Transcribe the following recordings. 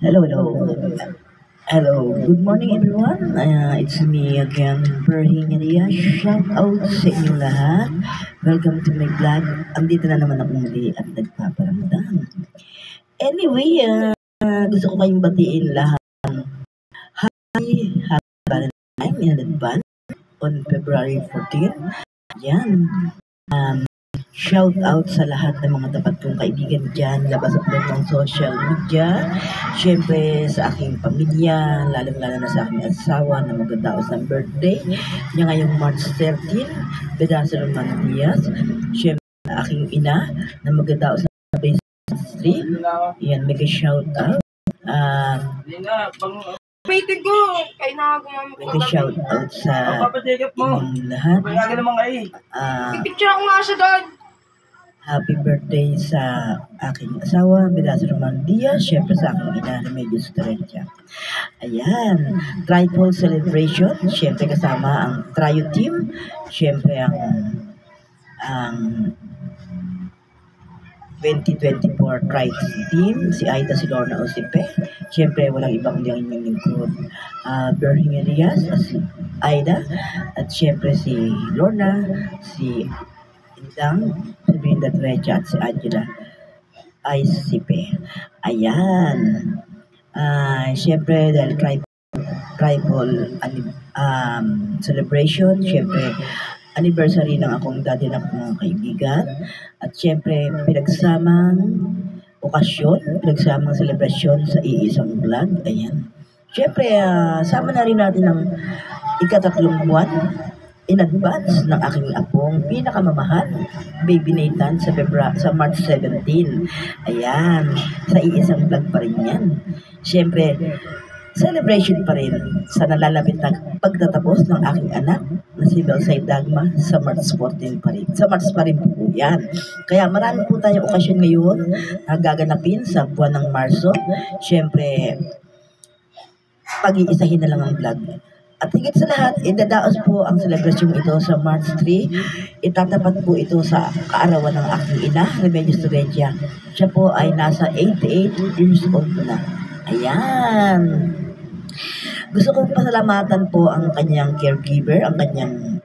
Hello, hello. Hello, good morning everyone. It's me again, Berhing Elia. Shout out sa inyong lahat. Welcome to my vlog. Andito na naman ako muli at nagpaparamdam. Anyway, gusto ko kayong batiin lahat. Happy Valentine in advance on February 14. Yan. Shout out sa lahat ng mga tapat kong kaibigan dyan, labas at loob ng social media. Siyempre sa aking pamilya, lalong-lalo na sa aking asawa na magdaos ng birthday niya ngayong March 13, Bedasa Roman Diaz. Siyempre sa aking ina na magdaos ng birthday sa 3. Yan, mega shout out. Waiting ko! Kaya na gumamit ko. Mega shout out sa inyong lahat. Picture ako nga siya doon. Happy birthday sa aking asawa, Bedasa Roman Diaz, syempre sa aking ina na medyo Stretcha. Ayan, triple celebration, syempre kasama ang trio team, syempre ang 2024 trio team, si Aida, si Lorna Osipe, syempre walang ibang kundi ang inyong lingkod, Berhing Elias, si Aida, at syempre si Lorna, si Indang, si Brenda Trecha at si Angela ICP. Ayan. Siyempre, dahil tribal celebration, siyempre, anniversary ng akong dati na mga kaibigan. At siyempre, pinagsamang okasyon, pinagsamang celebration sa iisang vlog. Ayan. Siyempre, sama na rin natin ang ika-3 buwan in advance ng aking apong pinakamamahal, Baby Nathan, sa March 17. Ayan, sa iisang vlog pa rin yan. Siyempre, celebration pa rin sa nalalapit na pagtatapos ng aking anak na si Belsay Dagma sa March 14 pa rin. Sa March pa rin po yan. Kaya marami po tayong okasyon ngayon na gaganapin sa buwan ng Marso. Siyempre, pag-iisahin na lang ang vlog. At higit sa lahat, idadaos po ang selebrasyon ito sa March 3. Itatapat po ito sa kaarawan ng aking ina, Remedios Turencia. Siya po ay nasa 88 years old na. Ayan. Gusto kong pasalamatan po ang kanyang caregiver, ang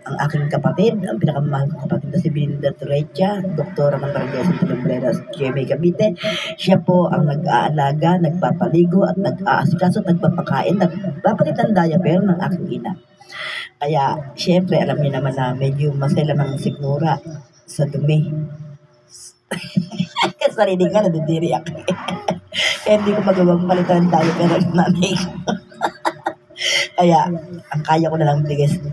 aking kapatid, ang pinakamamahal kong kapatid na si Belinda Turecia, doktora ng Barangay Santa Lumbreras, GMA Cavite. Siya po ang nag-aalaga, nagpapaligo at nag-aasikaso at nagpapakain, nagpapalit ng diaper ng aking ina. Kaya, syempre, alam niyo naman na medyo masela ng sikmura sa dumi. Sarili ka, nadidiri ako. Kaya hindi ko magawang palitan ng diaper ng nanay ko. Kaya, ang kaya ko na lang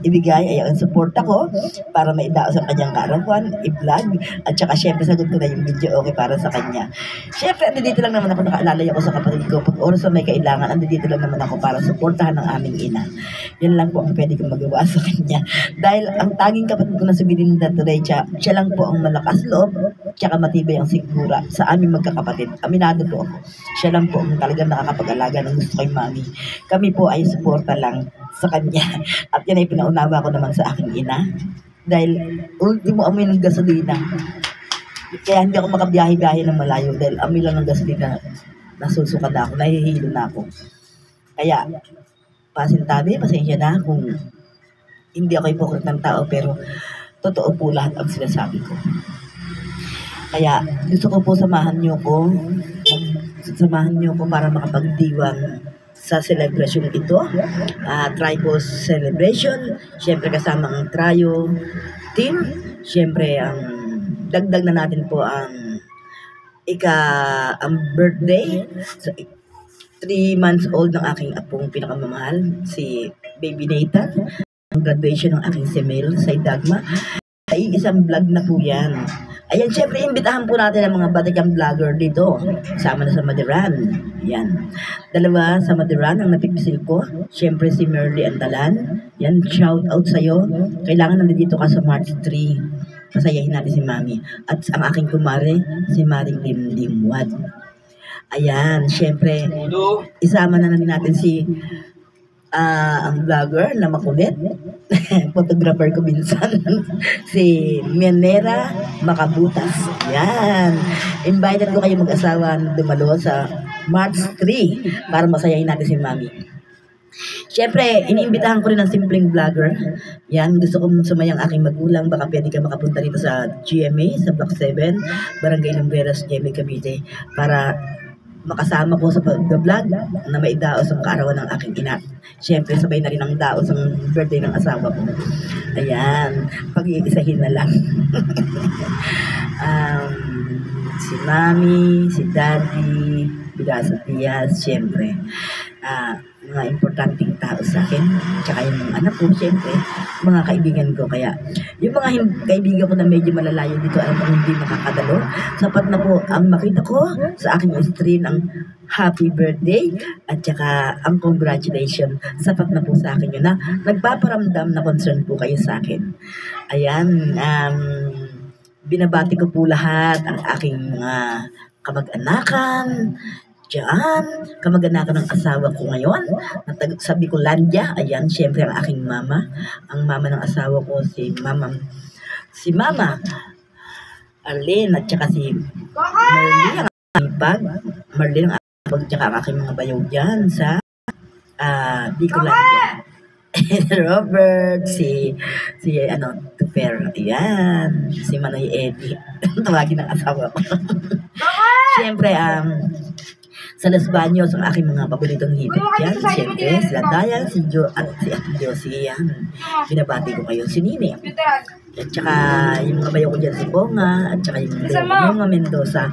ibigay ay ang suporta ko para maidao sa kanyang kaarawan, i-vlog, at saka syempre sagot ko na yung video okay para sa kanya. Syempre, andito lang naman ako, nakaalalay ako sa kapatid ko. Pag oras na may kailangan, andito lang naman ako para suportahan ang aming ina. Yan lang po ang pwede kong magawa sa kanya. Dahil ang tanging kapatid ko na si Belinda Turecia, siya lang po ang malakas loob, tsaka matibay ang sigura sa aming magkakapatid. Aminado po ako. Siya lang po ang talagang nakakapag-alaga ng gusto kay mami. Kami po ay suporta lang sa kanya. At yan ay pinaunawa ko naman sa aking ina. Dahil ultimo amoy ng gasolina. Kaya hindi ako makabiyahe-biyahe ng malayo dahil amoy lang ng gasolina. Nasusuka na ako, nahihilo na ako. Kaya, pasintabi, pasensya na kung hindi ako hipokrit ng tao pero totoo po lahat ang sinasabi ko. Kaya gusto ko po samahan niyo ko para makapagdiwang sa celebration ito, tribal celebration, syempre kasama ang trio team, syempre ang dagdag na natin po ang birthday, 3 months old ng aking apong pinakamamahal, si Baby Nathan, ang graduation ng aking semel sa Dagma. Ay isang vlog na po yan. Ayan, syempre, imbitahan po natin ang mga batikang vlogger dito. Sama na sa Madiran. Yan. 2 sa Madiran ang napipisil ko. Syempre, si Merly Andalan. Yan, shout out sa'yo. Kailangan nandito ka sa March 3. Pasayahin natin si Mami. At ang aking kumare, si Maring Limlimwad. Ayan, syempre, isama na natin si ang vlogger na makulit, photographer ko minsan, si Menera Makabutas. Yan. Invited ko kayo mag-asawa na dumalo sa March 3 para masayahin natin si Mami. Siyempre, iniimbitahan ko rin ng simpleng vlogger. Yan, gusto kong sumayang aking magulang. Baka pwede ka makapunta dito sa GMA, sa Block 7, Barangay Lumberas, GMA, Cavite, para makasama ko sa pag-vlog na maidaos ang kaarawan ng aking ina. Siyempre, sabay na rin ang daos ang birthday ng asawa ko. Ayan, pag-iisahin na lang. Si Mami, si Daddy, Bigasa Diaz, siyempre. Mga importanteng tao sa akin, tsaka yung mga anak ko, siyempre, mga kaibigan ko. Kaya, yung mga kaibigan ko na medyo malalayo dito, alam ko hindi makakadalo. Sapat na po ang makita ko sa aking stream ang happy birthday at tsaka ang congratulations. Sapat na po sa akin yun na nagpaparamdam na concern po kayo sa akin. Ayan, binabati ko po lahat ang aking mga kamag-anakan, diyan, kamag-anakan ng asawa ko ngayon, sa Bicolandia. Ayan, siyempre ang aking mama. Ang mama ng asawa ko, si Mama Arlene, at saka si Marlene, ang aking pag, Marlene, ang aking pag, tsaka ang aking mga bayaw dyan sa Bicolandia. Robert, si Tuper, ayan, si Manoy Eddie, tawagin ng asawa ko. Siyempre, sa Los Baños, ang aking mga paboritong hipit dyan. Siyempre, sila Dayan, si Jo, at si Ate Josie, yan. Binabati ko kayo. Si Nini. At saka, yung mga bayo ko dyan, si Bonga, at saka yung mga Mendoza.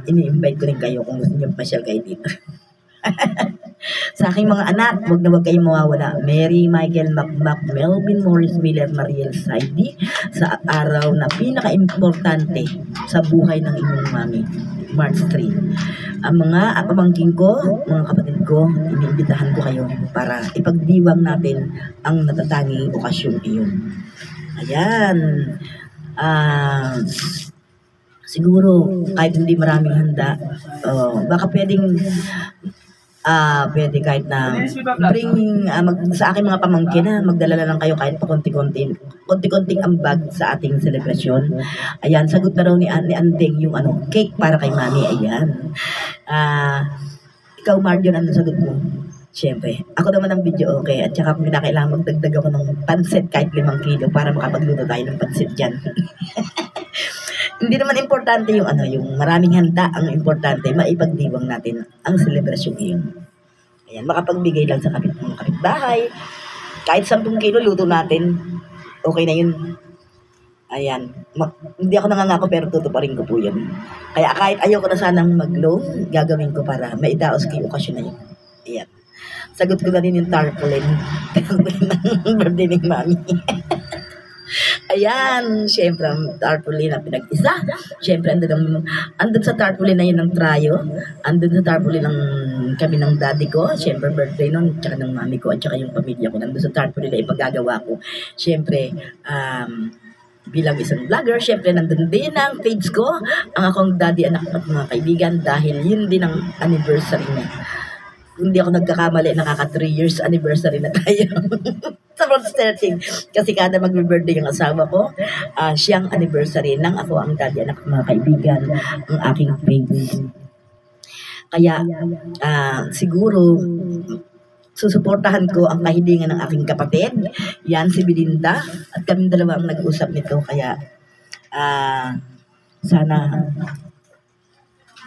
Ini-invite ko rin kayo kung gusto nyo pasyal kayo dito. Sa aking mga anak, huwag na huwag kayong mawawala. Mary, Michael, Macmac, Melvin, Morris, Miller, Mariel, Saidi, sa araw na pinaka-importante sa buhay ng inyong mami, March 3. Ang mga pamangkin ko, mga kapatid ko, iniimbitahan ko kayo para ipagdiwang natin ang natatanging okasyon iyon. Ayan. Siguro, kahit hindi maraming handa, baka pwede kahit na sa aking mga pamangkin na magdala lang kayo kahit pa konti-konting ambag sa ating selebrasyon. Ayan, sagot na raw ni Andeng yung cake para kay Mami. Ayan. Ikaw, Marion, ano sagot mo? Siyempre, ako naman ang video okay. At saka kung kinakailangan magdagdag ako ng pansit kahit 5 kilo para makapagluto tayo ng pansit dyan. Hindi naman importante yung yung maraming handa. Ang importante, maipagdiwang natin ang selebrasyon iyon. Ayan, makapagbigay lang sa mga kapitbahay. Kahit 10 kilo luto natin, okay na yun. Ayan, hindi ako nangangako pero tutuparin ko po yun. Kaya kahit ayoko na sanang mag-loan, gagawin ko para maidaos kayo okasyon na yun. Ayan. Sagot ko na rin yung tarpaulin ng birthday ni Mami. Ayan, syempre ang tarpaulin na pinag-isa. Syempre andun sa tarpaulin na yun ng trayo. Andun sa tarpaulin ng kami ng daddy ko. Syempre birthday nun, tsaka ng mami ko, at tsaka yung pamilya ko. Nandun sa tarpaulin na ipagagawa ko. Syempre, bilang isang vlogger, syempre nandun din ang page ko, ang akong daddy, anak at mga kaibigan, dahil yun din ang anniversary niya. Hindi ako nagkakamali, nakaka 3 years anniversary na tayo. Sa March 13. Kasi kada mag-birthday yung asawa ko, siyang anniversary ng ako ang daddy, anak at mga kaibigan, ang aking page. Kaya, siguro, susuportahan ko ang kahilingan ng aking kapatid. Yan, si Belinda. At kaming dalawa ang nag-usap nito. Kaya, sana,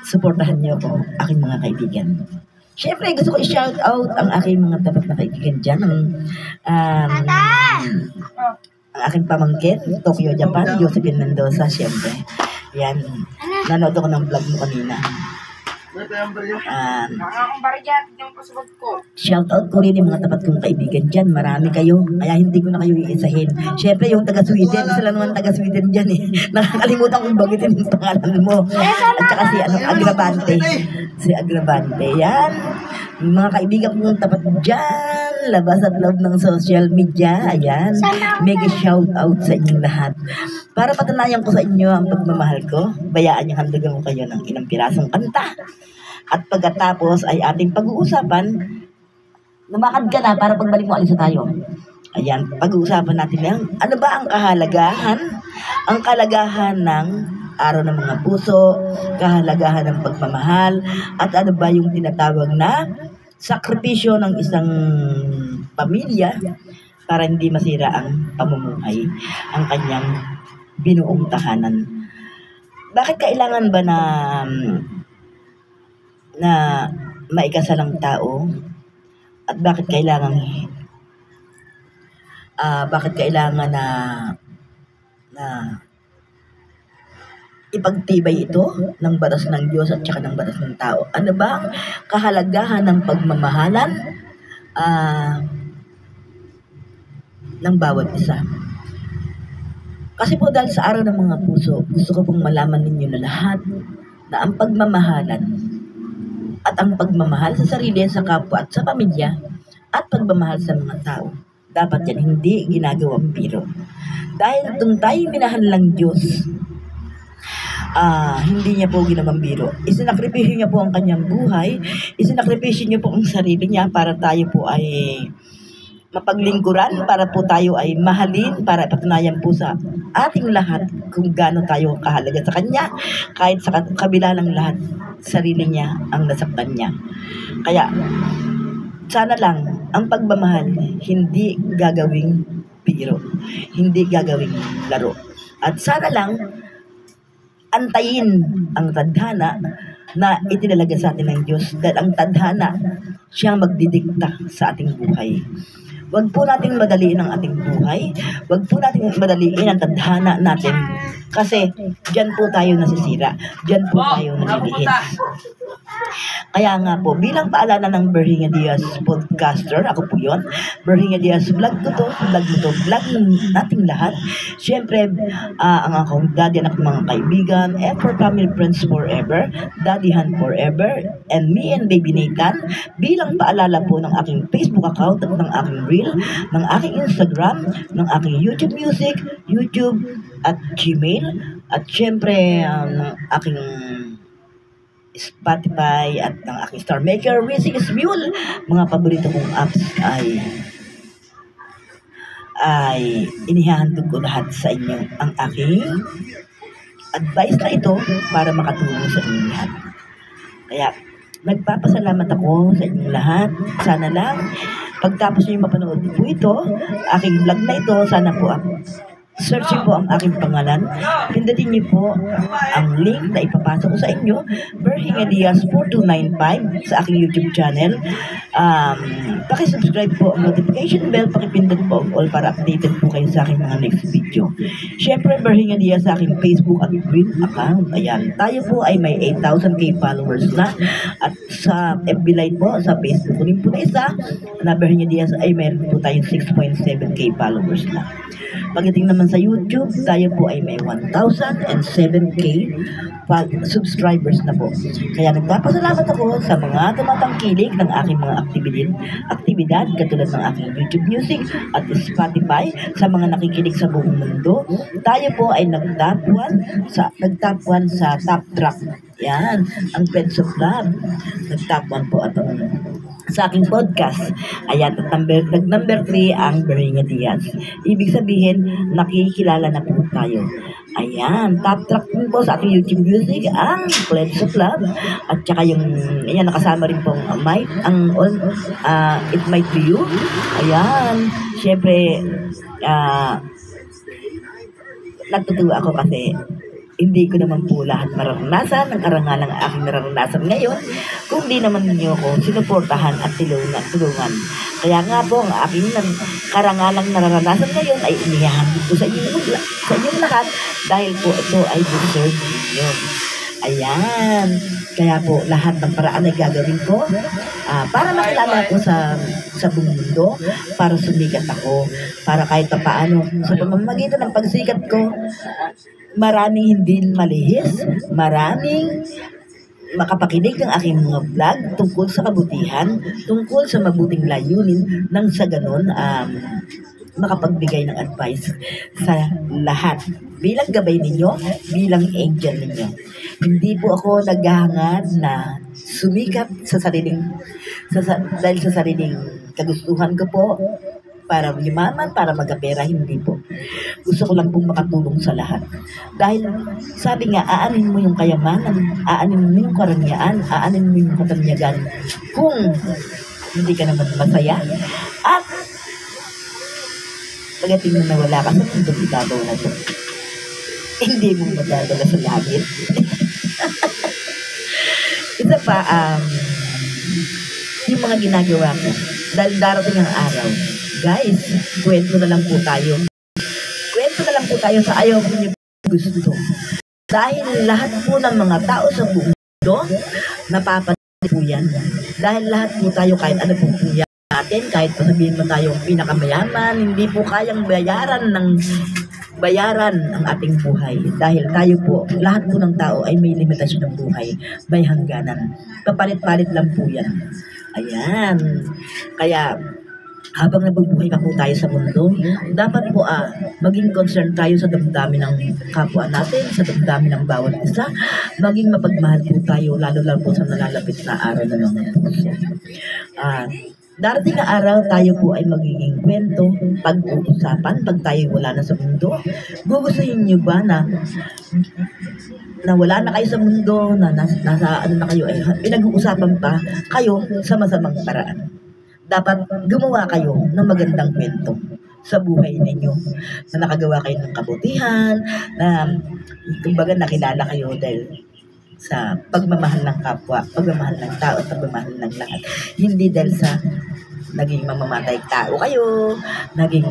suportahan niyo ako, aking mga kaibigan. Siyempre, gusto ko i-shout out ang aking mga tapat na kaibigan dyan. Ang aking pamangkin, Tokyo, Japan, Josephine Mendoza, siyempre. Yan, nanood ako ng vlog mo kanina. Shout out ko rin yung mga tapat kong kaibigan dyan. Marami kayo, kaya hindi ko na kayo iisahin. Siyempre, yung taga-Sweden, sila naman taga-Sweden dyan eh. Nakakalimutan kong bagitin yung pangalan mo. At saka si Agravante. Si Agravante. Yan. Yung mga kaibigan kong tapat dyan, labas at loob ng social media. Ayan. Mega shout out sa inyong lahat. Para patanayan ko sa inyo ang pagmamahal ko, bayaan yung handagan ko kayo ng ilang pirasong kanta. At pagkatapos ay ating pag-uusapan Lumakad ka na para pagbalik mo alis na tayo. Ayan, pag-uusapan natin ngayon, ano ba ang kahalagahan? Ang kalagahan ng araw ng mga puso, kahalagahan ng pagmamahal, at ano ba yung tinatawag na sakripisyo ng isang pamilya para hindi masira ang pamumuhay, ang kanyang binuong tahanan. Bakit kailangan ba na maikasalang tao? At bakit kailangan na ipagtibay ito ng batas ng Diyos at saka ng batas ng tao? Ano ba ang kahalagahan ng pagmamahalan ng bawat isa? Kasi po dahil sa araw ng mga puso, gusto ko pong malaman ninyo na lahat na ang pagmamahalan at ang pagmamahal sa sarili, sa kapwa at sa pamilya at pagmamahal sa mga tao, dapat yan hindi ginagawang biro. Dahil kung tayo minahal ng Diyos, hindi niya po ginawang biro. Isinakripisyo niya po ang kanyang buhay, isinakripisyo niya po ang sarili niya para tayo po ay mapaglingkuran, para po tayo ay mahalin, para patunayan po sa ating lahat kung gaano tayo kahalaga sa Kanya, kahit sa kabila ng lahat, sarili niya ang nasaktan niya. Kaya, sana lang, ang pagmamahal, hindi gagawing biro, hindi gagawing laro. At sana lang, antayin ang tadhana na itinalaga sa atin ng Diyos, dahil ang tadhana, siyang magdidikta sa ating buhay. Huwag po nating madaliin ang ating buhay. Huwag po nating madaliin ang tadhana natin. Kasi dyan po tayo nasisira. Dyan po tayo nalilihis. Kaya nga po, bilang paalala ng Berhinga Diaz podcaster, ako po yun, Berhinga Diaz, vlog ko to, vlog mo to, vlog nating lahat. Siyempre, ang akong daddy, anak mga kaibigan, and for family friends forever, Daddy Han forever, and me and baby Nathan, bilang paalala po ng aking Facebook account at ng aking reel, ng aking Instagram, ng aking YouTube Music, YouTube, at Gmail, at siyempre, ng aking Spotify at ng aking Star Maker, Music is Mule. Mga paborito kong apps ay inihahandog ko lahat sa inyo ang aking advice na ito para makatulong sa inyo lahat. Kaya nagpapasalamat ako sa inyong lahat. Sana lang pagtapos niyo mapanood po ito, aking vlog na ito, sana po search po ang aking pangalan. Pindutin niyo po ang link na ipapasok ko sa inyo, Berhinga Diaz 4295 sa aking YouTube channel. Paki-subscribe po ang notification bell, pakipindot po ang all para updated po kayo sa aking mga next video. Siyempre, Berhinga Diaz sa aking Facebook at Green account. Ayan, tayo po ay may 8,000k followers na. At sa FB Live po, sa Facebook ko rin po na isa, na Berhinga Diaz ay mayroon po tayong 6.7k followers na. Pagdating naman sa YouTube, tayo po ay may 1,007k subscribers na po. Kaya nagpapasalamat ako sa mga tumatangkilik ng aking mga aktibidad katulad ng aking YouTube Music at Spotify, sa mga nakikinig sa buong mundo. Tayo po ay nag-top 1 sa top track. Yan, ang Friends of Love. Nag-top 1 po at sa aking podcast. Ayan, number 3 ang Berhinga Diaz. Ibig sabihin, nakikilala na po tayo. Ayan, top track po sa ating YouTube Music ang Friends of Love. At saka yung, ayan, nakasama rin pong It Might Be You. Ayan, syempre, natutuwa ako kasi hindi ko naman po lahat mararanasan ng karangalang aking nararanasan ngayon, kung di naman ninyo ako sinuportahan at tulungan. Kaya nga po, ang aking karangalang nararanasan ngayon ay inihahandog ko sa inyong lahat, dahil po ito ay deserve ninyo. Ayan. Kaya po, lahat ng paraan ay gagawin ko para makilala ko sa buong mundo, para sumikat ako, para kahit pa paano, sa pamamagitan ng pagsikat ko, maraming hindi malihis, maraming makapakinig ng aking mga vlog tungkol sa kabutihan, tungkol sa mabuting layunin, nang sa ganon, makapagbigay ng advice sa lahat. Bilang gabay ninyo, bilang angel ninyo. Hindi po ako naghahangad na sumikat dahil sa sariling kagustuhan ko po para yumaman, para magkapera, hindi po. Gusto ko lang pong makatulong sa lahat. Dahil sabi nga, aanin mo yung kayamanan, aanin mo yung karangyaan, aanin mo yung katanyagan kung hindi ka naman masaya. At pagdating na nawala ka sa pundong ibabaw na to, hindi mo madadala sa langit. Isa pa, yung mga ginagawa ko, dahil darating ang araw, guys, kwento na lang po tayo. Kwento na lang po tayo sa ayaw ko niyo gusto. Dahil lahat po ng mga tao sa buong mundo, napapatid po yan. Dahil lahat po tayo, kahit ano po yan natin, kahit sabihin mo tayong pinakamayaman, hindi po kayang bayaran ang ating buhay. Dahil tayo po, lahat po ng tao ay may limitasyon ng buhay, may hangganan. Papalit-palit lang po yan. Ayan. Kaya, habang nabubuhay pa po tayo sa mundo, dapat po maging concerned tayo sa damdamin ng kapwa natin, sa damdamin ng bawat isa, maging mapagmahal po tayo, lalo lang po sa nalalapit na araw na mga puso. Darating na araw, tayo po ay magiging kwento, pag-uusapan, pag tayo wala na sa mundo. Gugustuhin niyo ba na wala na kayo sa mundo, na nasa ano na kayo, pinag-uusapan pa kayo sa masamang paraan? Dapat gumawa kayo ng magandang kwento sa buhay ninyo, na nakagawa kayo ng kabutihan, na kumbaga nakilala kayo dahil sa pagmamahal ng kapwa, pagmamahal ng tao, pagmamahal ng lahat. Hindi dahil sa naging mamamatay tao kayo, naging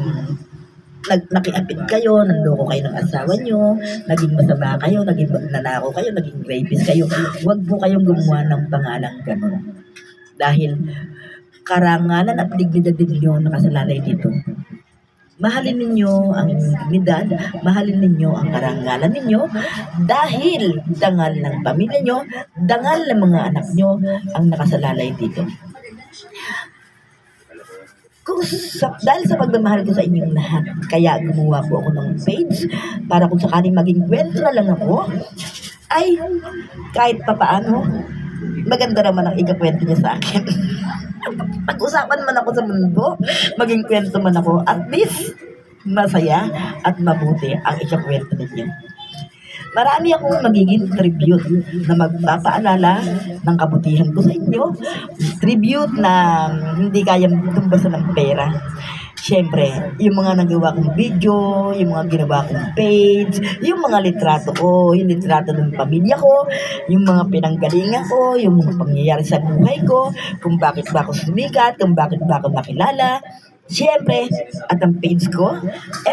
nakiapit kayo, nandoko kayo ng asawa nyo, naging masama kayo, naging magnanakaw kayo, naging rapist kayo. Huwag po kayong gumawa ng pangalang gano'n. Dahil karangalan at dignidad ninyo nakasalalay dito. Mahalin ninyo ang dignidad, mahalin ninyo ang karangalan ninyo, dahil dangal ng pamilya nyo, dangal ng mga anak nyo ang nakasalalay dito. Dahil sa pagmamahal ko sa inyong lahat, kaya gumawa po ako ng page para kung sakaling maging kwento na lang ako, ay kahit papaano, maganda naman ang ikakwento niya sa akin. Pag-usapan man ako sa mundo, maging kwento man ako, at least masaya at mabuti ang ikakwento ninyo. Marami akong magiging tribute na magpapaalala ng kabutihan ko sa inyo. Tribute na hindi kayang tumbasan ng pera. Siyempre, yung mga nagawa kong video, yung mga ginawa kong page, yung mga litrato ko, yung litrato ng pamilya ko, yung mga pinanggalingan ko, yung mga pangyayari sa buhay ko, kung bakit ba ako sumikat, kung bakit ba ako nakilala. Siyempre, at ang page ko,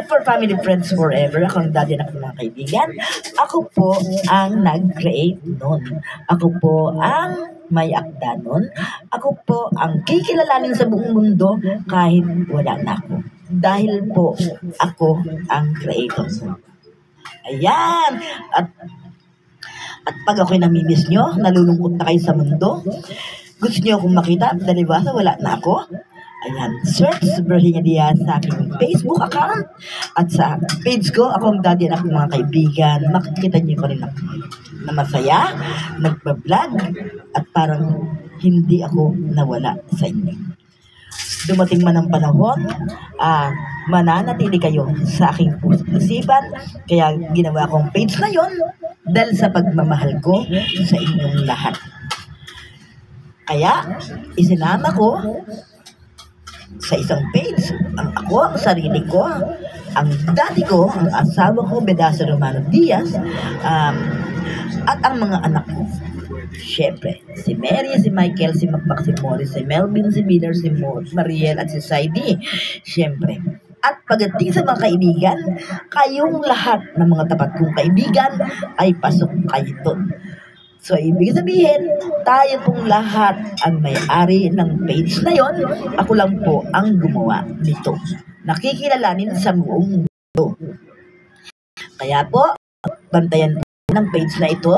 for Family Friends Forever, ako ang daddy ng mga kaibigan. Ako po ang nag-create nun. Ako po ang may akda nun. Ako po ang kikilalanin sa buong mundo kahit wala na ako. Dahil po, ako ang creator nun. Ayan! At pag ako'y namimiss nyo, nalulungkot na kayo sa mundo, gusto nyo akong makita, dalibasa, wala na ako. Ayan, search Virginia Diaz sa aking Facebook account at sa page ko, ako ang daddy ng aking mga kaibigan. Makikita niyo pa rin ako na masaya, nagbablog, at parang hindi ako nawala sa inyo. Dumating man ang panahon, mananatili kayo sa aking isipan, kaya ginawa kong page na yon dahil sa pagmamahal ko sa inyong lahat. Kaya, isinama ko sa isang page, ang sarili ko, ang daddy ko, ang asawa ko, Bedasa Romano Diaz, at ang mga anak ko. Siyempre, si Mary, si Michael, si Macmac, si Morris, si Melvin, si Miller, si Mariel, at si Saidi. Siyempre. At pagdating sa mga kaibigan, kayong lahat ng mga tapat kong kaibigan ay pasok kayo doon. So, ibig sabihin, tayo pong lahat ang may-ari ng page na yon. Ako lang po ang gumawa nito. Nakikilalanin sa buong mundo. Kaya po, bantayan po ng page na ito.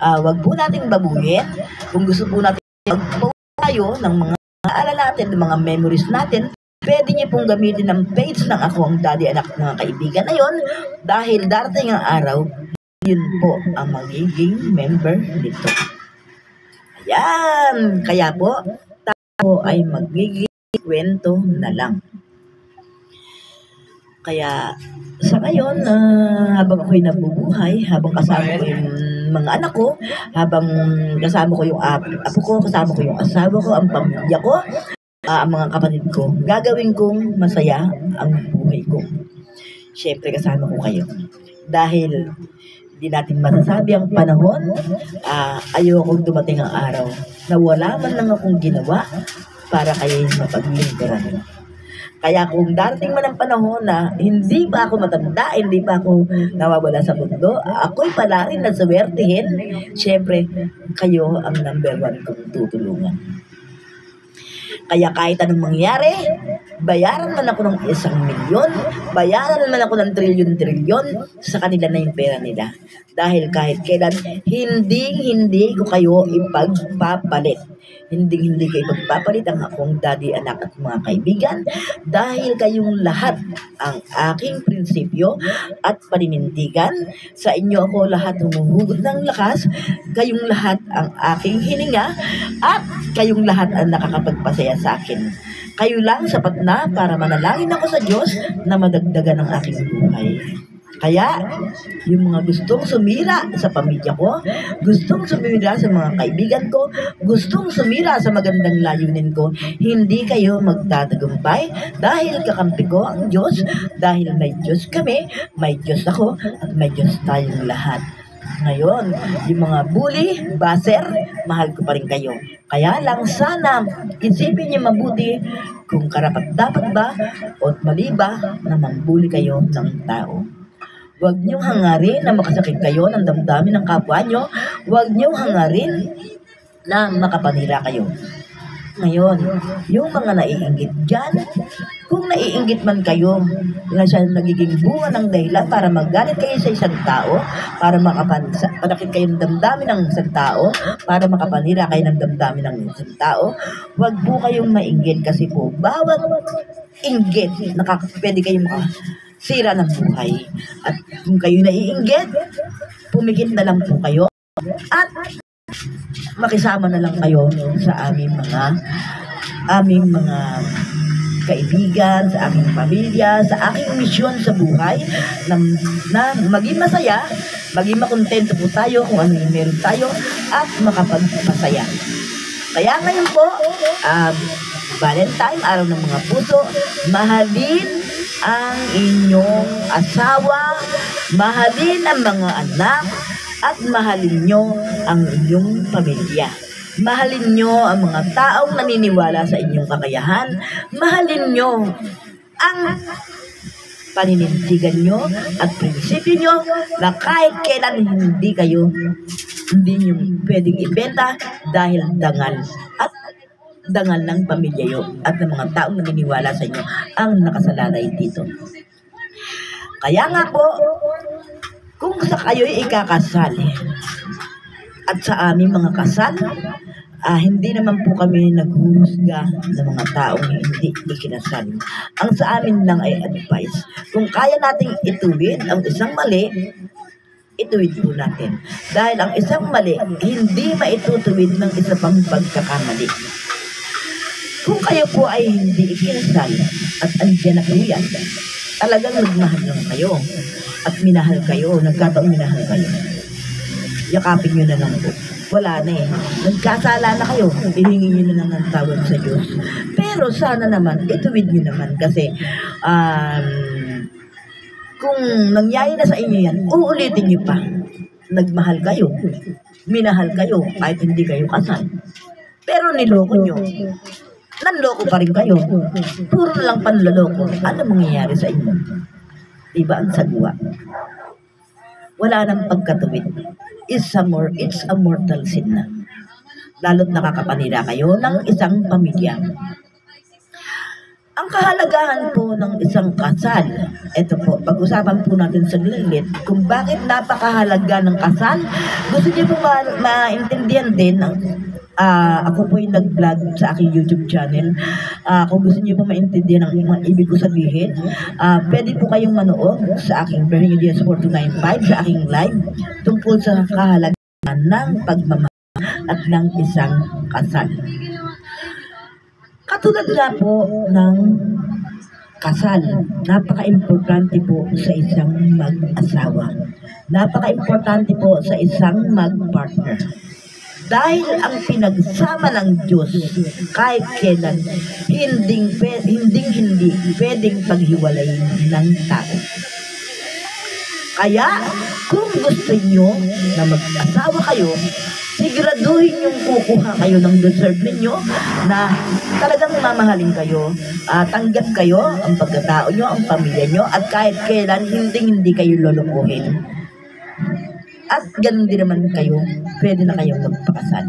Wag po nating babuhin. Kung gusto po natin mag-post tayo ng mga alala natin, ng mga memories natin, pwede niyo pong gamitin ng page ng Ako ang Daddy Anak ng mga kaibigan na yon. Dahil darating ang araw, yun po ang magiging member nito. Ayan! Kaya po, tayo ay magiging kwento na lang. Kaya sa ngayon, habang ako'y nabubuhay, habang kasama ko yung mga anak ko, habang kasama ko yung apo ko, kasama ko yung asawa ko, ang pamilya ko, ang mga kapatid ko, gagawin kong masaya ang buhay ko. Siyempre kasama ko kayo. Dahil di natin masasabi ang panahon, ayokong dumating ang araw na wala man lang akong ginawa para kayo mapaglingkuran. Kaya kung darating man ang panahon na hindi pa ako matanda, hindi pa ako nawawala sa mundo, ako'y pala rin na suwertihin, siyempre kayo ang number 1 kong tutulungan. Kaya kahit anong mangyari, bayaran man ako ng 1,000,000, bayaran man ako ng trilyon-trilyon, sa kanila na yung pera nila. Dahil kahit kailan, hindi ko kayo ipagpapalit. Hindi kayo ipagpapalit ang akong daddy, anak at mga kaibigan. Dahil kayong lahat ang aking prinsipyo at paninindigan. Sa inyo ako lahat humuhugot ng lakas. Kayong lahat ang aking hininga. At kayong lahat ang nakakapagpasaya sa akin. Kayo lang sapat na para manalangin ako sa Diyos na madagdagan ang aking buhay. Kaya, yung mga gustong sumira sa pamilya ko, gustong sumira sa mga kaibigan ko, gustong sumira sa magandang layunin ko, hindi kayo magtatagumpay dahil kakampi ko ang Diyos, dahil may Diyos kami, may Diyos ako, at may Diyos tayong lahat. Ngayon, yung mga bully, baser, mahal ko pa rin kayo. Kaya lang sana, isipin niyo mabuti kung karapat-dapat ba o mali ba na mambuli kayo ng tao. Huwag niyong hangarin na makasakit kayo ng damdamin ng kapwa niyo. Huwag niyong hangarin na makapanira kayo. Ngayon, yung mga naiinggit dyan, kung naiinggit man kayo, na siya nagiging bunga ng dahilan para magalit kayo sa isang tao, para makapanakit kayo ng damdamin ng isang tao, para makapanira kayo ng damdamin ng isang tao, huwag po kayong mainggit kasi po, bawat inggit, pwede kayong makasira ng buhay. At kung kayo naiinggit, pumikit na lang po kayo at makisama na lang kayo sa aming mga kaibigan, sa aking pamilya, sa aking misyon sa buhay na maging masaya, maging makontento po tayo kung ano yung meron tayo at makapagpasaya. Kaya ngayon po, Valentine, araw ng mga puso, mahalin ang inyong asawa, mahalin ang mga anak, at mahalin nyo ang inyong pamilya. Mahalin nyo ang mga taong naniniwala sa inyong kakayahan. Mahalin nyo ang paninindigan nyo at prinsipyo nyo na kahit kailan hindi nyo pwedeng ibenta dahil dangal at dangal ng pamilya nyo at ng mga taong naniniwala sa inyo ang nakasalalay dito. Kaya nga po, kung sa kayo'y ikakasal at sa aming mga kasal, hindi naman po kami naghuhusga ng mga taong hindi ikinasal. Ang sa amin lang ay advice. Kung kaya nating ituwid ang isang mali, ituwid po natin. Dahil ang isang mali, hindi maitutuwid ng isa pang pagkakamali. Kung kayo po ay hindi ikinasal at andyan na po yan, talagang nagmahal lang kayo at minahal kayo, nagkataong minahal kayo. Yakapin nyo na lang po. Wala na eh. Nagkasala na kayo, ihingi nyo na lang ng tawad sa Diyos. Pero sana naman, ituwid nyo naman kasi kung nangyari na sa inyo yan, uulitin nyo pa. Nagmahal kayo, minahal kayo, kahit hindi kayo kasal. Pero niloko nyo. Nanloko pa rin kayo. Puro na lang panloloko. Ano mangyayari sa inyo? Diba ang sagwa? Wala nang pagkatuwid. It's a mortal sin na. Lalo't nakakapanira kayo ng isang pamilya. Ang kahalagahan po ng isang kasal, ito po, pag-usapan po natin sa lilit, kung bakit napakahalaga ng kasal. Gusto niyo po maintindihan din ako po yung nag-vlog sa aking YouTube channel. Kung gusto niyo po maintindihan ang ibig ko sabihin, pwede po kayong manood sa aking Bernie Diaz 4295 sa aking live tungkol sa kahalagahan ng pagmamahal at ng isang kasal. Katulad nga po ng kasal, napaka-importante po sa isang mag-asawa. Napaka-importante po sa isang mag-partner. Dahil ang pinagsama ng Diyos kahit kailan hindi pwedeng paghiwalayin ng tao. Kaya kung gusto nyo na mag-asawa kayo, siguraduhin yung kukuha kayo ng deserve ninyo na talagang mamahalin kayo, tanggap kayo ang pagkatao nyo, ang pamilya nyo, at kahit kailan hindi kayo lulukuhin. At ganun din naman kayo, pwede na kayong magpakasal.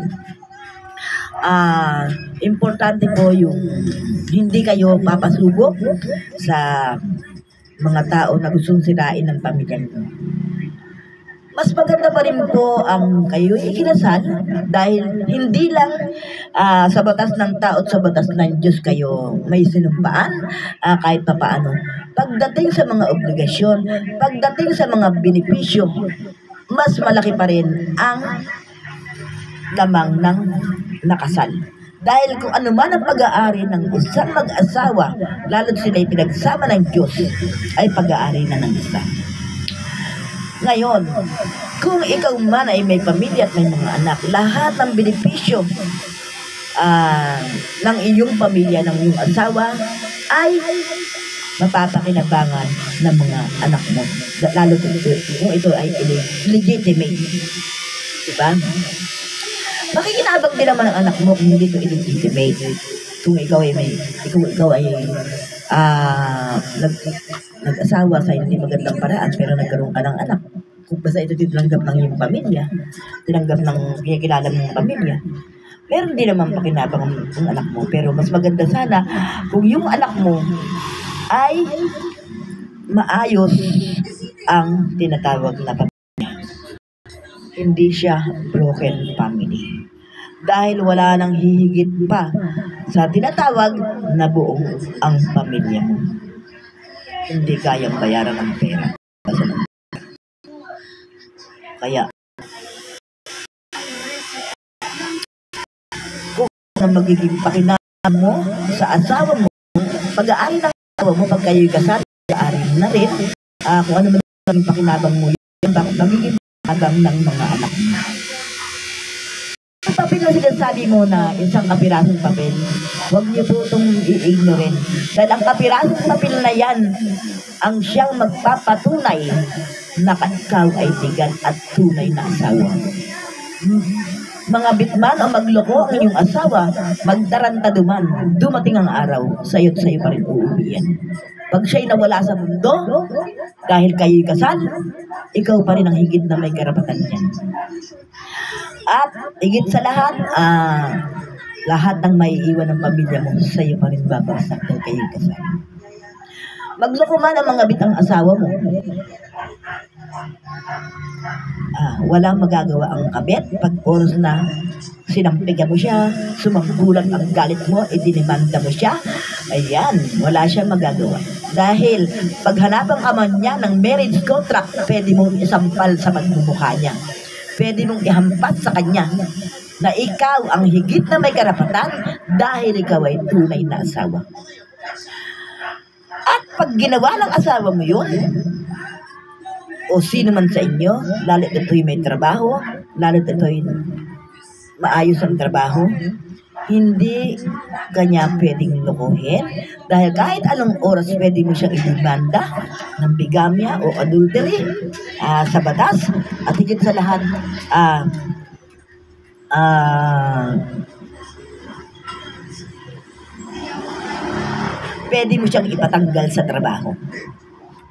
Importante po yung hindi kayo papasubok sa mga tao na gustong sirain ng pamilya nyo. Mas maganda pa rin po ang kayo ikinasal dahil hindi lang sa batas ng tao at sa batas ng Diyos kayo may sinumpaan kahit pa paano. Pagdating sa mga obligasyon, pagdating sa mga benepisyo, mas malaki pa rin ang lamang ng nakasal. Dahil kung ano man ang pag-aari ng isang mag-asawa, lalo't sila'y pinagsama ng Diyos, ay pag-aari na ng isa. Ngayon, kung ikaw man ay may pamilya at may mga anak, lahat ng benepisyo ng iyong pamilya, ng iyong asawa, ay mapapakinabangan ng mga anak mo. Lalo kung ito ay legitimate. Diba? Makikinabang din naman ang anak mo kung hindi ito illegitimate. Kung ikaw ay nag-asawa sa hindi magandang paraan pero nagkaroon ka ng anak. Kung basta ito tinanggap ng iyong pamilya, tinanggap ng kilala mong pamilya, meron din naman pakinabang ang anak mo. Pero mas maganda sana kung yung anak mo ay maayos ang tinatawag na pamilya. Hindi siya broken family. Dahil wala nang hihigit pa sa tinatawag na buong ang pamilya mo. Hindi kayang bayaran ng pera. Kaya, kung ano magiging pakinabang mo sa asawa mo, pag-aari ng asawa mo, pag kayo'y kasal, pag-aari na rin, kung ano magiging pakinabang mo, yung magiging pakinabang ng mga anak mo. Ang papel na sinasabi mo na isang kapirasong papel, huwag niyo po itong i-ignorant. Dahil ang kapirasong papel na yan, ang siyang magpapatunay na ikaw ay tigan at tunay na asawa. Mga bitman o magloko ang inyong asawa, magtarantado man, dumating ang araw, sayo't sayo pa rin uuwi yan. Pag siya'y nawala sa mundo, dahil kayo'y kasal, ikaw pa rin ang higit na may karapatan niyan. At higit sa lahat ng maiiwan ng pamilya mo, sa'yo pa rin babagsak dahil kayo'y kasal. Magloko man ang mga bitang asawa mo, walang magagawa ang kabit pag oras na sinampigan mo siya, sumanggulang ang galit mo, idinimanda mo siya, ayan, wala siya magagawa. Dahil paghanapan ka man niya ng marriage contract, pwede mong isampal sa magmumukha niya. Pwede mong ihampas sa kanya na ikaw ang higit na may karapatan dahil ikaw ay tunay na asawa. At pag ginawa ng asawa mo yun, o sino man sa inyo, lalo't ito'y may trabaho, lalo't ito'y maayos ang trabaho, hindi kanya pwedeng lukuhin dahil kahit anong oras pwede mo siyang idemanda ng bigamya o adultery sa batas at higit sa lahat pwede mo siyang ipatanggal sa trabaho.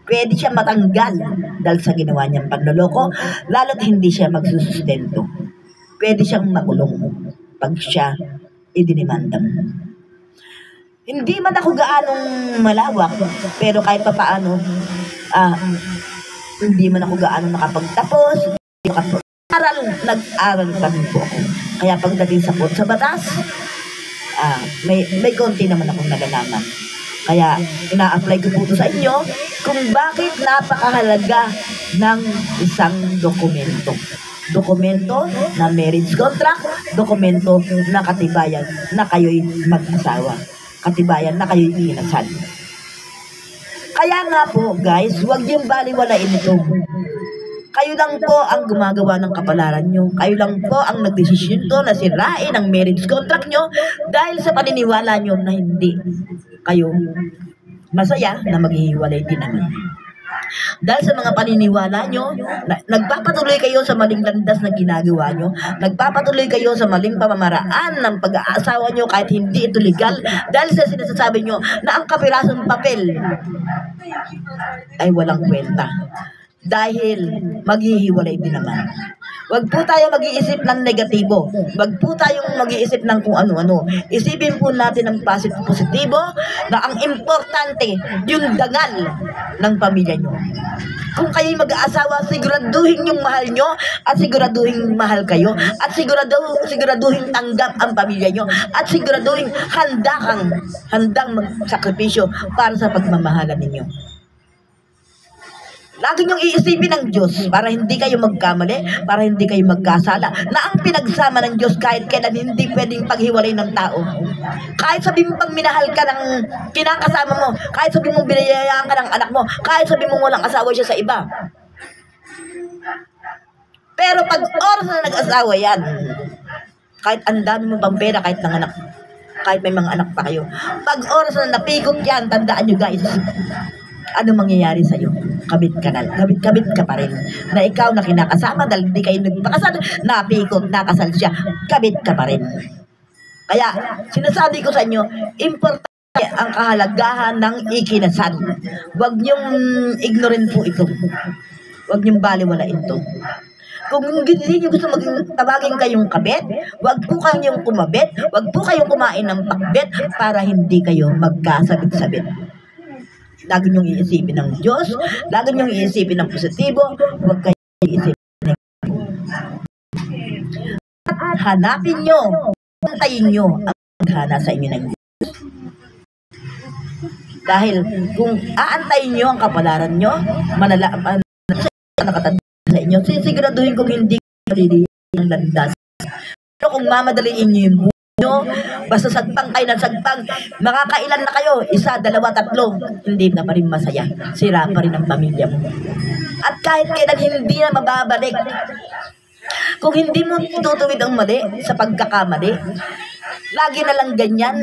Pwede siya matanggal dahil sa ginawa niyang panloloko, lalo't hindi siya magsusustento. Pwede siyang makulong pag siya idinimanda mo. Hindi man ako gaanong malawak, pero kahit pa paano, hindi man ako gaanong nakapagtapos, nag-aral pa rin po ako. Kaya pagdating sa batas, may konti naman akong nalalaman. Kaya ina-apply ko po ito sa inyo kung bakit napakahalaga ng isang dokumento. Dokumento na marriage contract, dokumento na katibayan na kayo'y mag-asawa. katibayan na kayo'y inasal. Kaya nga po guys, huwag niyong baliwalain ito. Kayo lang po ang gumagawa ng kapalaran nyo. Kayo lang po ang nagdesisyon to na sirain ang marriage contract nyo dahil sa paniniwala nyo na hindi kayo masaya na maghihiwalay din naman. Dahil sa mga paniniwala nyo, nagpapatuloy kayo sa maling landas na ginagawa nyo, nagpapatuloy kayo sa maling pamamaraan ng pag-aasawa nyo kahit hindi ito legal, dahil sa sinasasabi nyo na ang kapirasong papel ay walang kwenta. Dahil maghihiwalay din naman. Huwag po tayo mag-iisip ng negatibo. Huwag po tayong mag-iisip ng kung ano-ano. Isipin po natin ang positibo na ang importante, yung dangal ng pamilya nyo. Kung kayo'y mag-aasawa, siguraduhin yung mahal nyo at siguraduhin mahal kayo at siguraduhin tanggap ang pamilya nyo at siguraduhin handang magsakripisyo para sa pagmamahalan ninyo. Lagi niyong iisipin ng Diyos para hindi kayo magkamali, para hindi kayo magkasala, na ang pinagsama ng Diyos kahit kailan hindi pwedeng paghiwalay ng tao. Kahit sabihin mo pag minahal ka ng kinakasama mo, kahit sabihin mo binayayaan ka ng anak mo, kahit sabihin mo walang asawa siya sa iba. Pero pag oras na nag-asawa yan, kahit ang dami mo pang pera, kahit may mga anak pa kayo, pag oras na napikot yan, tandaan nyo guys, ano mangyayari sa'yo? Kabit ka pa rin. Na ikaw na kinakasama dahil hindi kayo nagpakasal, napikot, nakasal siya, kabit ka pa rin. Kaya, sinasabi ko sa inyo, importante ang kahalagahan ng ikinasal. Huwag niyong ignorin po ito. Huwag niyong baliwalain ito. Kung hindi niyo gusto tawagin kayong kabit, huwag po kayong kumabit, huwag po kayong kumain ng pakbet para hindi kayo magkasabit-sabit. Lagi niyong iisipin ng Diyos, lagi niyong iisipin ng positibo, huwag kayong iisipin ng at hanapin niyo, antayin niyo ang paghana sa inyo ng Diyos. Dahil kung aantayin niyo ang kapalaran niyo, nakatanda sa inyo, siguraduhin kong hindi maliliit ang landas. Pero kung mamadaliin niyo yung buhay nyo, basta sagpang kayo ng sagpang, makakailan na kayo, 1, 2, 3, hindi na pa rin masaya. Sira pa rin ang pamilya mo. At kahit kailan hindi na mababalik, kung hindi mo tutuwid ang mali sa pagkakamali, lagi na lang ganyan,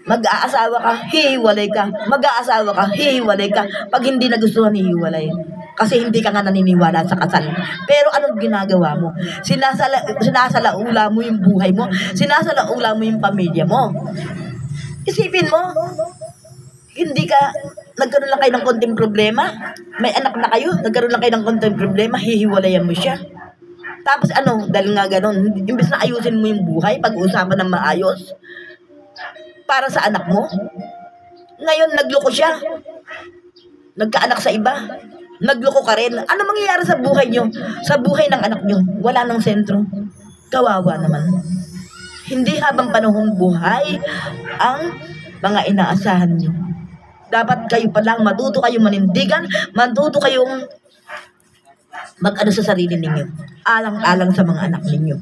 mag-aasawa ka, hihiwalay ka, mag-aasawa ka, hihiwalay ka, pag hindi nagustuhan, hihiwalay. Kasi hindi ka nga naniniwala sa kasal. Pero anong ginagawa mo? Sinasalaula mo yung buhay mo. Sinasalaula mo yung pamilya mo. Isipin mo, hindi ka, nagkaroon lang kayo ng konting problema, may anak na kayo, nagkaroon lang kayo ng konting problema, hihiwalayan mo siya. Tapos dahil nga ganun, imbes na ayusin mo yung buhay, pag-uusapan ng maayos, para sa anak mo, ngayon nagloko siya, nagkaanak sa iba, nagloko ka rin. Ano mangyayari sa buhay nyo? Sa buhay ng anak nyo? Wala nang sentro. Kawawa naman. Hindi habang panahon buhay ang mga inaasahan nyo. Dapat kayo pa lang matuto kayong manindigan, matuto kayong mag-ano sa sarili ninyo. Alang-alang sa mga anak ninyo.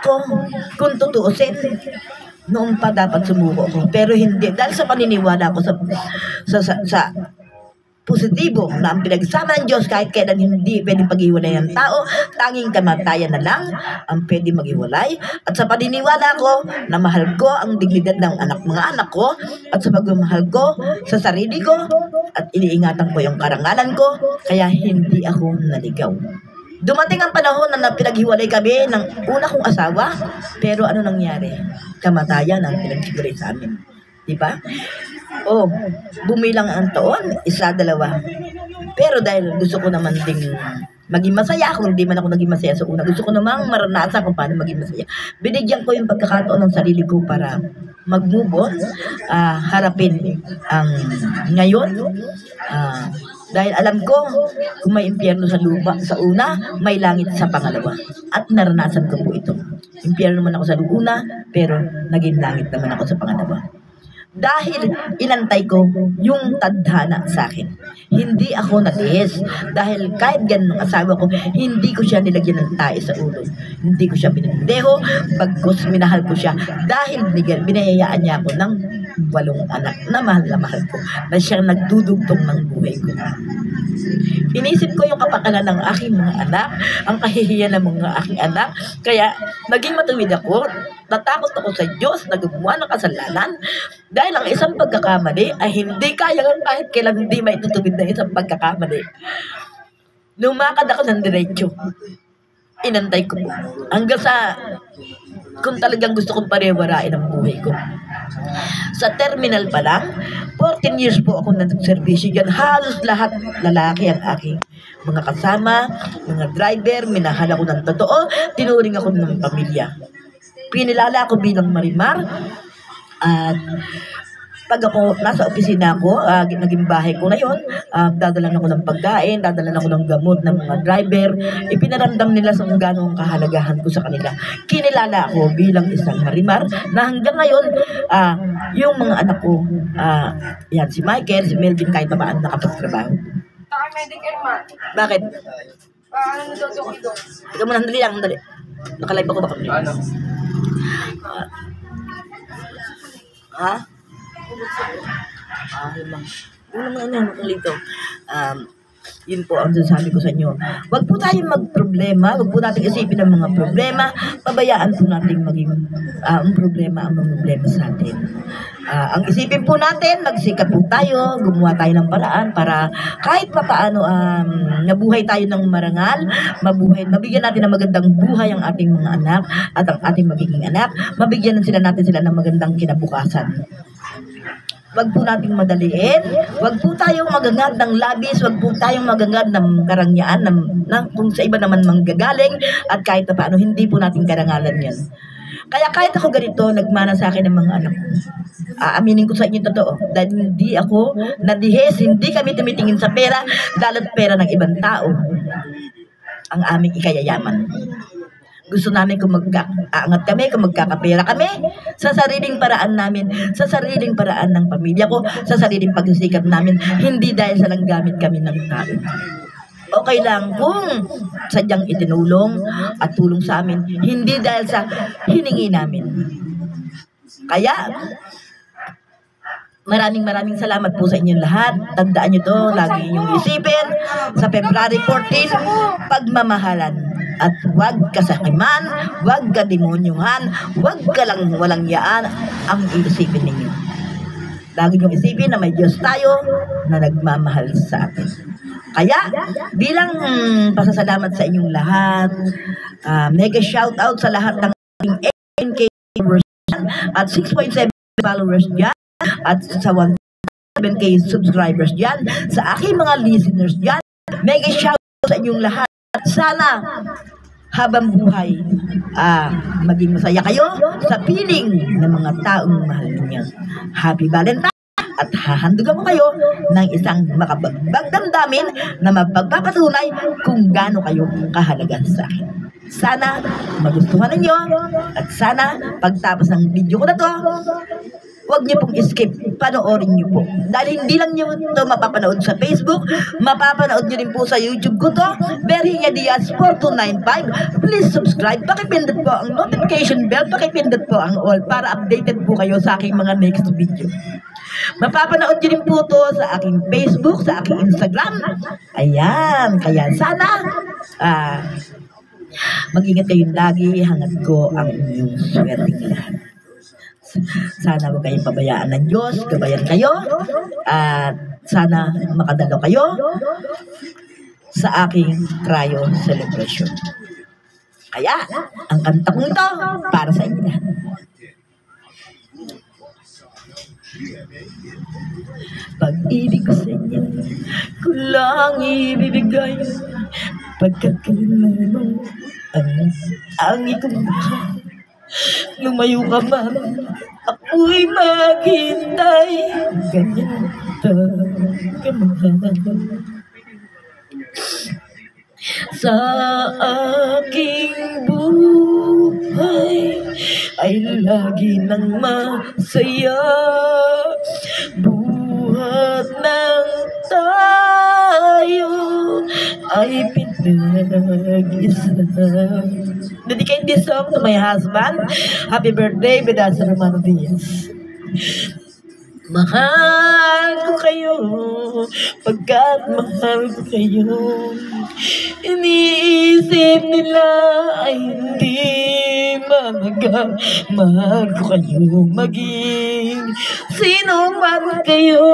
Ako, kung tutuusin, noon pa dapat sumuko ko. Pero hindi. Dahil sa paniniwala ko sa positibo na ang pinagsama ng Diyos kahit kailan hindi pwedeng paghiwalay ng tao, tanging kamatayan na lang ang pwedeng maghiwalay. At sa paniniwala ko na mahal ko ang dignidad ng mga anak ko at sa pagmamahal ko sa sarili ko at iniingatan ko yung karangalan ko, kaya hindi ako naligaw. Dumating ang panahon na pinaghiwalay kami ng una kong asawa, pero ano nangyari? Kamatayan ang pinaghiwalay sa amin. Diba? Bumilang ang taon, 1, 2. Pero dahil gusto ko naman ding maging masaya, kung hindi man ako naging masaya sa una, gusto ko namang maranasan kung paano maging masaya. Binigyan ko yung pagkakataon ng sarili ko para mag-move on, harapin ang ngayon. Dahil alam ko, kung may impyerno sa lupa, sa una, may langit sa pangalawa. At naranasan ko po ito. Impyerno naman ako sa una, pero naging langit naman ako sa pangalawa. Dahil inantay ko yung tadhana sa akin. Hindi ako natiis. Dahil kahit ganun ang asawa ko, hindi ko siya nilagyan ng tae sa ulo. Hindi ko siya binindeho, bagkus minahal ko siya. Dahil binayayaan niya ako ng 8 anak na mahal ko. Na siyang nagdudugtong ng buhay ko. Inisip ko yung kapakanan ng aking mga anak, ang kahihiyan ng mga aking anak. Kaya naging matuwid ako. Natakot ako sa Diyos na gumawa ng kasalanan dahil ang isang pagkakamali ay hindi kaya kahit kailan hindi maitutuwid ng isang pagkakamali. Lumakad ako ng diretso. Inantay ko po. Hanggang sa kung talagang gusto kong parewarain ang buhay ko. Sa terminal pa lang, 14 years po ako nag-servisyo dyan. Halos lahat lalaki ang aking mga kasama, mga driver, minahal ako ng totoo, tinuring ako ng pamilya. Pinilala ako bilang marimar at pag ako nasa opisina ko, naging bahay ko na yun, dadalan ako ng pagkain, dadalan ako ng gamot ng mga driver, ipinaramdam nila sa kung gano'ng kahalagahan ko sa kanila. Kinilala ako bilang isang marimar na hanggang ngayon, yung mga anak ko, yan, si Michael, si Melvin, kahit na ba nakapagtrabaho. Naka-medical man. Bakit? Ano na daw doon? Ikaw muna, handali lang, handali. Nakalive ako baka. Ano? Ha? Yun lang. Yun lang ano, dito. Yun po ang sasabi ko sa inyo. Huwag po tayong magproblema, huwag po natin isipin ang mga problema, pabayaan po natin maging ang problema ang mga problema sa atin. Ang isipin po natin, magsikap po tayo, gumawa tayo ng paraan para kahit pa paano nabuhay tayo ng marangal, mabigyan natin ng magandang buhay ang ating mga anak at ang ating magiging anak, mabigyan natin sila ng magandang kinabukasan. Wag po nating madaliin, wag po tayong magangad ng labis, wag po tayong magangad ng karangyaan kung sa iba naman manggagaling at kahit na paano, hindi po natin karangalan yan. Kaya kahit ako ganito, nagmana sa akin ng mga anak ko. Aaminin ko sa inyo totoo, dahil hindi ako nadihis, hindi kami tumitingin sa pera, dahil pera ng ibang tao ang aming ikayayaman. Gusto namin kung mag-aangat kami, kung magkakapera kami, sa sariling paraan namin, sa sariling paraan ng pamilya ko, sa sariling pagsisikap namin, hindi dahil sa nanggamit kami ng tao. Okay lang kung sadyang itinulong at tulong sa amin, hindi dahil sa hiningi namin. Kaya, maraming salamat po sa inyong lahat. Tandaan nyo to, lagi inyong isipin. Sa February 14, pagmamahalan. At huwag kasakiman, huwag kademonyuhan, huwag ka lang walang yaan ang iisipin ninyo. Lagi nyo isipin na may Diyos tayo na nagmamahal sa atin. Kaya, bilang pasasalamat sa inyong lahat, mega shout out sa lahat ng 8K followers at 6.7 followers dyan, at sa 1.7K subscribers dyan, sa aking mga listeners dyan, mega shout out sa inyong lahat. Sana habang buhay, maging masaya kayo sa piling ng mga taong mahal niyo. Happy Valentine! At hahandugan ko kayo ng isang makabagbag damdamin na mapagpapatunay kung gaano kayo kahalaga sa akin. Sana magustuhan ninyo at sana pagtapos ng video ko na to, huwag niyo pong skip, panoorin niyo po. Dahil hindi lang niyo ito mapapanood sa Facebook, mapapanood niyo rin po sa YouTube ko to, Berhinga Diaz 4295. Please subscribe, pakipindot po ang notification bell, pakipindot po ang all para updated po kayo sa aking mga next video. Mapapanood niyo rin po to sa aking Facebook, sa aking Instagram. Ayan, kaya sana mag-ingat kayong lagi hanggat ko ang inyong swerteng lahat. Sana huwag kayong pabayaan ng Diyos, gabayan kayo, at sana makadalo kayo sa aking cryo celebration. Kaya, ang kanta kong ito para sa inyo lahat. Pag-ibig ko sa inyo, ko lang ibibigay, pagkakailan mo ang ikong mahal. Lumayo ka man, ako'y maghintay. Ganyan kamahal sa aking buhay. ay lagi nang masaya. Buhat ng tayo ay pinag-isa. Dedicate this song to my husband. Happy birthday, Bedasa Romano Diaz. Mahal ko kayo, pagkat mahal ko kayo. Iniisip nila ay hindi mahalaga. Mahal ko kayo, maging sino man kayo.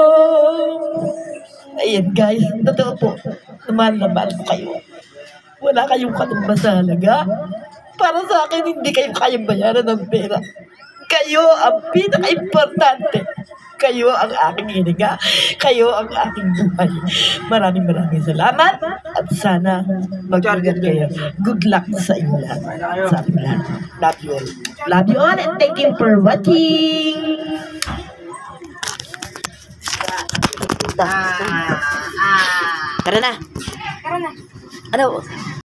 Ayan guys, totoo po, mahal na mahal ko kayo. Wala kayong katumbas sa halaga. Para sa akin, hindi kayo kayang bayaran ng pera. Kayo ang pinaka-importante. Kayo ang aking hiniga. Kayo ang aking buhay. Maraming salamat. At sana mag-ingat kayo. Good luck sa inyo lahat. Sa ating lahat. Love you all. Love you all and thank you for watching. Tara na. Tara na. Ano?